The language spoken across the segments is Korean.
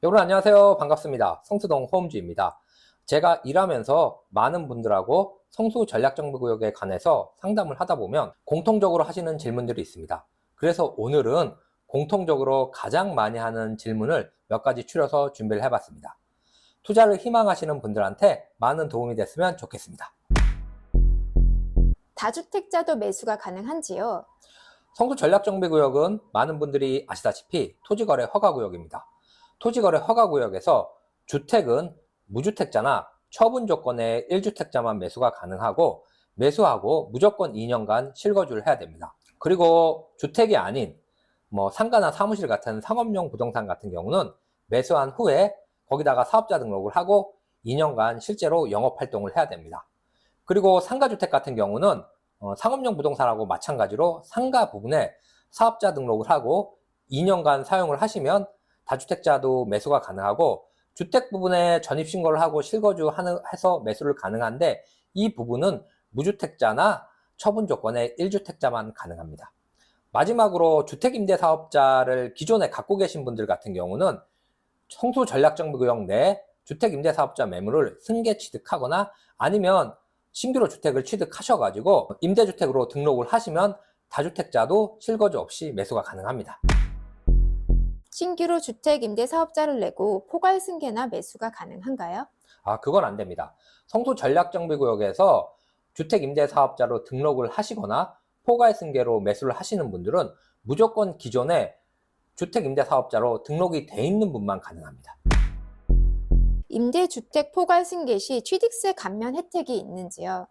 여러분 안녕하세요. 반갑습니다. 성수동 호음주입니다. 제가 일하면서 많은 분들하고 성수 전략정비구역에 관해서 상담을 하다 보면 공통적으로 하시는 질문들이 있습니다. 그래서 오늘은 공통적으로 가장 많이 하는 질문을 몇 가지 추려서 준비를 해봤습니다. 투자를 희망하시는 분들한테 많은 도움이 됐으면 좋겠습니다. 다주택자도 매수가 가능한지요? 성수 전략정비구역은 많은 분들이 아시다시피 토지거래 허가구역입니다. 토지거래 허가구역에서 주택은 무주택자나 처분 조건의 1주택자만 매수가 가능하고 매수하고 무조건 2년간 실거주를 해야 됩니다. 그리고 주택이 아닌 상가나 사무실 같은 상업용 부동산 같은 경우는 매수한 후에 거기다가 사업자 등록을 하고 2년간 실제로 영업활동을 해야 됩니다. 그리고 상가주택 같은 경우는 상업용 부동산하고 마찬가지로 상가 부분에 사업자 등록을 하고 2년간 사용을 하시면 다주택자도 매수가 가능하고 주택 부분에 전입신고를 하고 해서 매수를 가능한데 이 부분은 무주택자나 처분 조건의 1주택자만 가능합니다. 마지막으로 주택임대사업자를 기존에 갖고 계신 분들 같은 경우는 성수 전략정비구역 내 주택임대사업자 매물을 승계 취득하거나 아니면 신규로 주택을 취득하셔가지고 임대주택으로 등록을 하시면 다주택자도 실거주 없이 매수가 가능합니다. 신규로 주택 임대 사업자를 내고 포괄 승계나 매수가 가능한가요? 그건 안 됩니다. 성수 전략정비구역에서 주택임대사업자로 등록을 하시거나 포괄 승계로 매수를 하시는 분들은 무조건 기존에 주택임대사업자로 등록이 돼 있는 분만 가능합니다. 임대주택 포괄 승계 시 취득세 감면 혜택이 있는지요?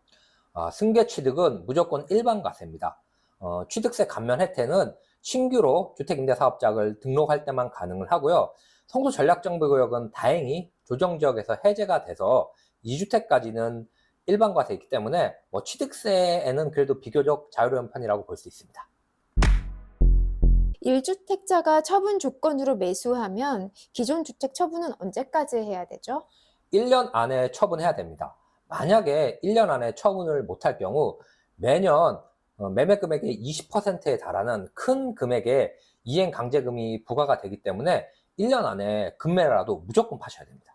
승계 취득은 무조건 일반과세입니다. 취득세 감면 혜택은 신규로 주택임대사업자를 등록할 때만 가능을 하고요. 성수 전략정비구역은 다행히 조정지역에서 해제가 돼서 2주택까지는 일반과세이기 때문에 취득세에는 그래도 비교적 자유로운 편이라고 볼 수 있습니다. 1주택자가 처분 조건으로 매수하면 기존 주택 처분은 언제까지 해야 되죠? 1년 안에 처분해야 됩니다. 만약에 1년 안에 처분을 못할 경우 매년 매매 금액의 20%에 달하는 큰 금액의 이행 강제금이 부과가 되기 때문에 1년 안에 급매라도 무조건 파셔야 됩니다.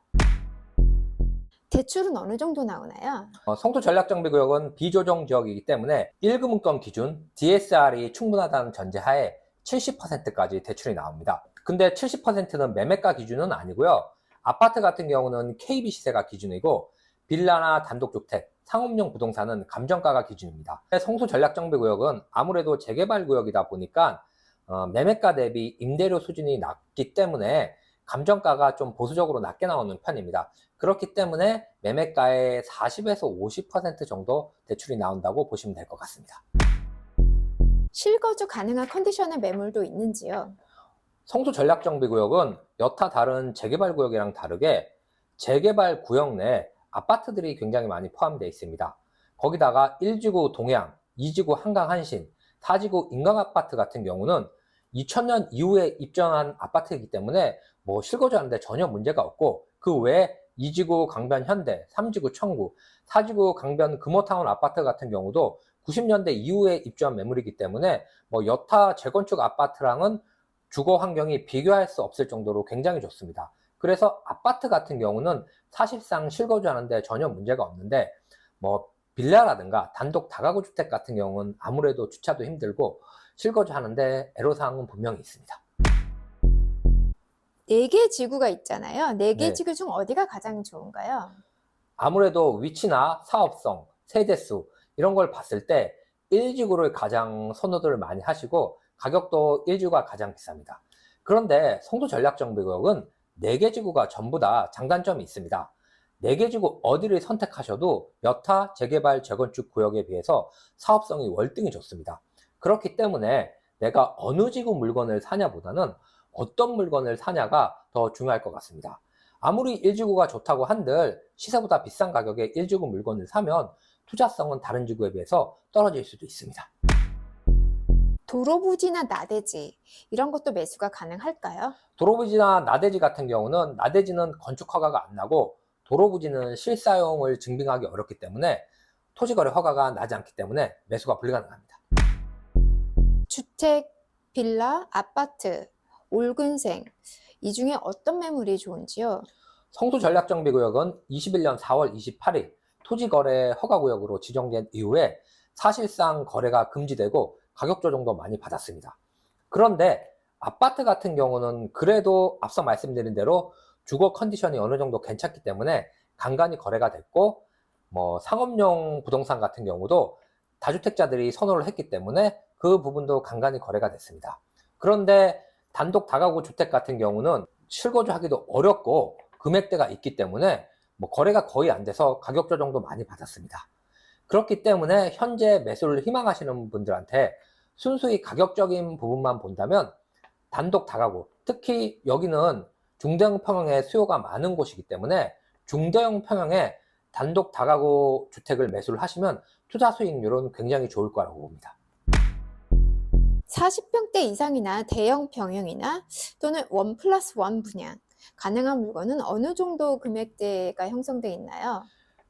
대출은 어느 정도 나오나요? 성수 전략정비구역은 비조정 지역이기 때문에 1금융권 기준 DSR이 충분하다는 전제하에 70%까지 대출이 나옵니다. 근데 70%는 매매가 기준은 아니고요. 아파트 같은 경우는 KB 시세가 기준이고 빌라나 단독주택, 상업용 부동산은 감정가가 기준입니다. 성수 전략정비구역은 아무래도 재개발 구역이다 보니까 매매가 대비 임대료 수준이 낮기 때문에 감정가가 좀 보수적으로 낮게 나오는 편입니다. 그렇기 때문에 매매가의 40에서 50% 정도 대출이 나온다고 보시면 될 것 같습니다. 실거주 가능한 컨디션의 매물도 있는지요? 성수 전략정비구역은 여타 다른 재개발 구역이랑 다르게 재개발 구역 내 아파트들이 굉장히 많이 포함되어 있습니다. 거기다가 1지구 동양, 2지구 한강 한신, 4지구 인강아파트 같은 경우는 2000년 이후에 입주한 아파트이기 때문에 실거주하는데 전혀 문제가 없고 그 외에 2지구 강변 현대, 3지구 청구, 4지구 강변 금호타운 아파트 같은 경우도 90년대 이후에 입주한 매물이기 때문에 여타 재건축 아파트랑은 주거 환경이 비교할 수 없을 정도로 굉장히 좋습니다. 그래서 아파트 같은 경우는 사실상 실거주하는데 전혀 문제가 없는데 빌라라든가 단독 다가구 주택 같은 경우는 아무래도 주차도 힘들고 실거주하는데 애로사항은 분명히 있습니다. 4개 지구가 있잖아요. 4개 네. 지구 중 어디가 가장 좋은가요? 아무래도 위치나 사업성, 세대수 이런 걸 봤을 때 1지구를 가장 선호도를 많이 하시고 가격도 1지구가 가장 비쌉니다. 그런데 성수 전략정비구역은 4개 지구가 전부 다 장단점이 있습니다. 4개 지구 어디를 선택하셔도 여타 재개발 재건축 구역에 비해서 사업성이 월등히 좋습니다. 그렇기 때문에 내가 어느 지구 물건을 사냐보다는 어떤 물건을 사냐가 더 중요할 것 같습니다. 아무리 1지구가 좋다고 한들 시세보다 비싼 가격에 1지구 물건을 사면 투자성은 다른 지구에 비해서 떨어질 수도 있습니다. 도로 부지나 나대지 이런 것도 매수가 가능할까요? 도로부지나 나대지 같은 경우는 나대지는 건축 허가가 안 나고 도로부지는 실사용을 증빙하기 어렵기 때문에 토지거래 허가가 나지 않기 때문에 매수가 불가능합니다. 주택, 빌라, 아파트, 올근생 이 중에 어떤 매물이 좋은지요? 성수전략정비구역은 21년 4월 28일 토지거래 허가구역으로 지정된 이후에 사실상 거래가 금지되고 가격 조정도 많이 받았습니다. 그런데 아파트 같은 경우는 그래도 앞서 말씀드린 대로 주거 컨디션이 어느 정도 괜찮기 때문에 간간히 거래가 됐고, 상업용 부동산 같은 경우도 다주택자들이 선호를 했기 때문에 그 부분도 간간히 거래가 됐습니다. 그런데 단독 다가구 주택 같은 경우는 실거주하기도 어렵고 금액대가 있기 때문에 거래가 거의 안 돼서 가격 조정도 많이 받았습니다. 그렇기 때문에 현재 매수를 희망하시는 분들한테 순수히 가격적인 부분만 본다면 단독 다가구, 특히 여기는 중대형 평형의 수요가 많은 곳이기 때문에 중대형 평형의 단독 다가구 주택을 매수를 하시면 투자 수익률은 굉장히 좋을 거라고 봅니다. 40평대 이상이나 대형 평형이나 또는 1+1 분양, 가능한 물건은 어느 정도 금액대가 형성되어 있나요?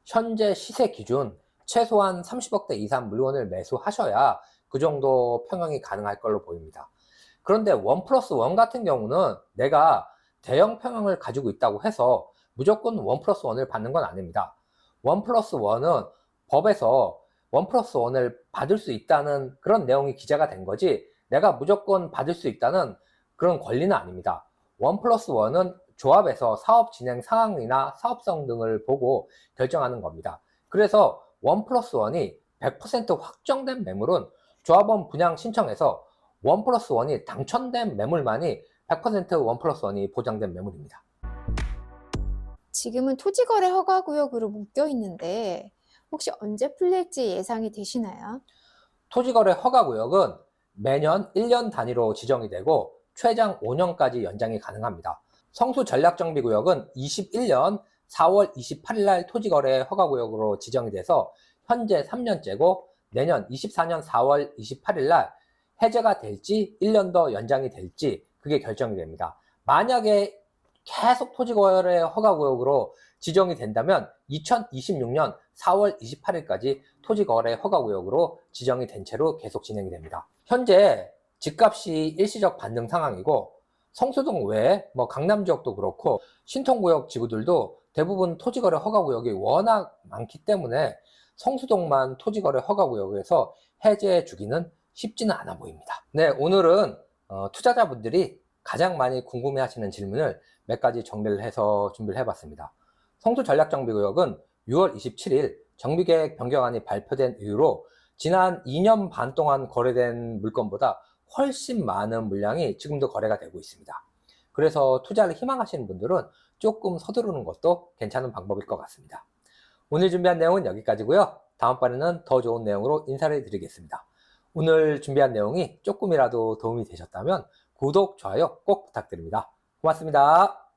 현재 시세 기준 최소한 30억대 이상 물건을 매수하셔야 그 정도 평형이 가능할 걸로 보입니다. 그런데 1+1 같은 경우는 내가 대형 평형을 가지고 있다고 해서 무조건 1+1을 받는 건 아닙니다. 1+1은 법에서 1+1을 받을 수 있다는 그런 내용이 기재가 된 거지, 내가 무조건 받을 수 있다는 그런 권리는 아닙니다. 1+1은 조합에서 사업 진행 상황이나 사업성 등을 보고 결정하는 겁니다. 그래서 1+1이 100% 확정된 매물은 조합원 분양 신청에서 1+1이 당첨된 매물만이 100% 1+1이 보장된 매물입니다. 지금은 토지거래 허가구역으로 묶여 있는데 혹시 언제 풀릴지 예상이 되시나요? 토지거래 허가구역은 매년 1년 단위로 지정이 되고 최장 5년까지 연장이 가능합니다. 성수전략정비구역은 21년 4월 28일 날 토지거래 허가구역으로 지정이 돼서 현재 3년째고 내년 24년 4월 28일 날 해제가 될지 1년 더 연장이 될지 그게 결정이 됩니다. 만약에 계속 토지거래 허가구역으로 지정이 된다면 2026년 4월 28일까지 토지거래 허가구역으로 지정이 된 채로 계속 진행이 됩니다. 현재 집값이 일시적 반등 상황이고 성수동 외에 강남 지역도 그렇고 신통구역 지구들도 대부분 토지거래 허가구역이 워낙 많기 때문에 성수동만 토지거래 허가구역에서 해제해 주기는 쉽지는 않아 보입니다. 네, 오늘은 투자자분들이 가장 많이 궁금해하시는 질문을 몇 가지 정리를 해서 준비를 해봤습니다. 성수전략정비구역은 6월 27일 정비계획 변경안이 발표된 이후로 지난 2년 반 동안 거래된 물건보다 훨씬 많은 물량이 지금도 거래가 되고 있습니다. 그래서 투자를 희망하시는 분들은 조금 서두르는 것도 괜찮은 방법일 것 같습니다. 오늘 준비한 내용은 여기까지고요. 다음번에는 더 좋은 내용으로 인사를 드리겠습니다. 오늘 준비한 내용이 조금이라도 도움이 되셨다면 구독, 좋아요 꼭 부탁드립니다. 고맙습니다.